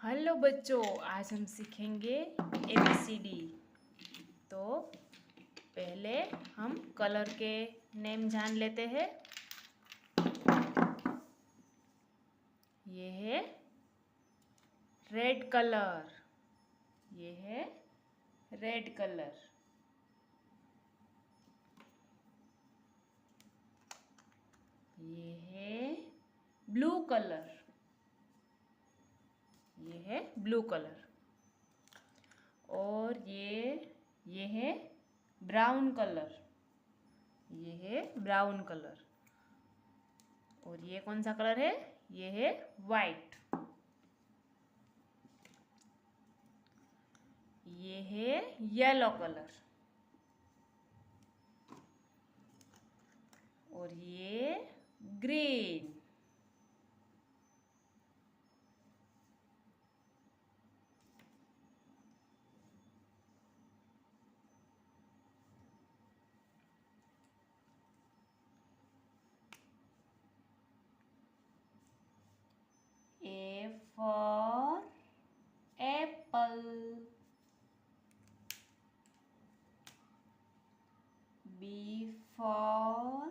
Hello बच्चों, आज हम सीखेंगे ABCD। तो पहले हम कलर के नेम जान लेते हैं। ये है रेड कलर। ये है रेड कलर। ये है ब्लू कलर। ये है ब्लू कलर। और ये है ब्राउन कलर। ये है ब्राउन कलर। और ये कौन सा कलर है? ये है वाइट। ये है येलो कलर। और ये green. A for apple. B for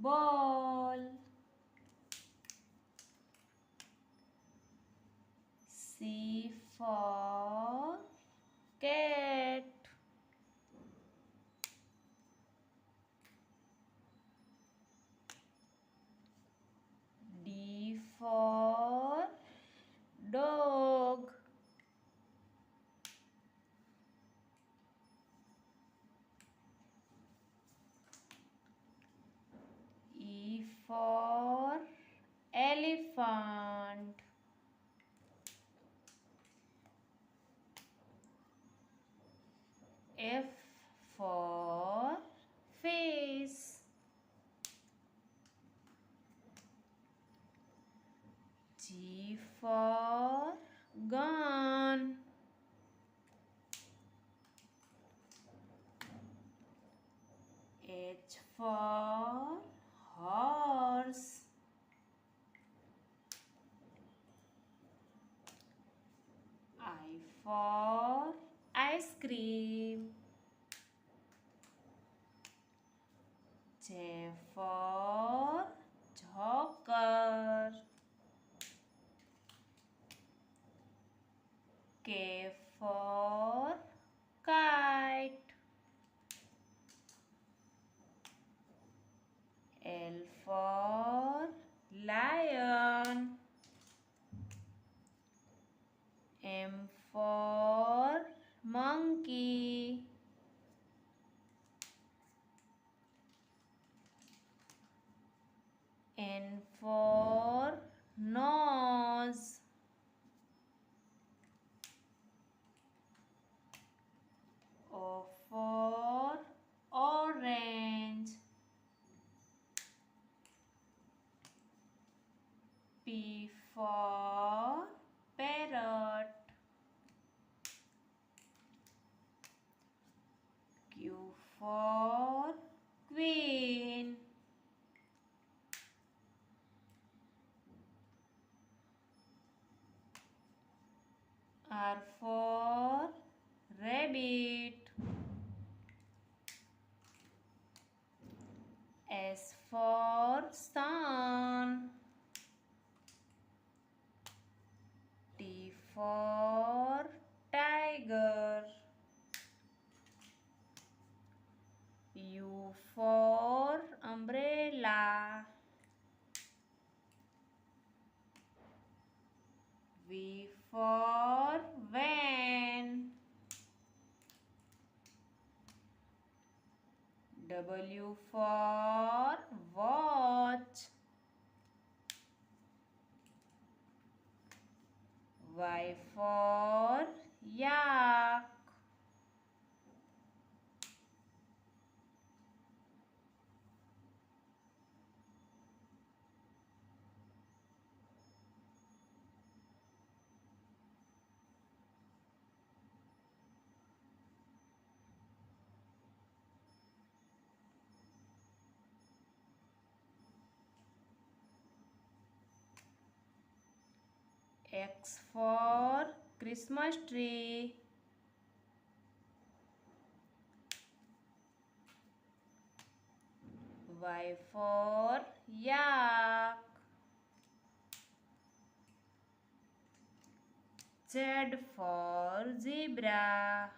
ball. C for cat. D for dog. E for elephant. F for fish. G for gun. H for horse. I for ice cream. J for joker. K for kite. L for lion. M for monkey. N for nose. O for orange. P for parrot. Q for queen. R for rabbit. S for sun. T for tiger. U for umbrella. V for van. W for watch. Y for yak. X for Christmas tree. Y for yak. Z for zebra.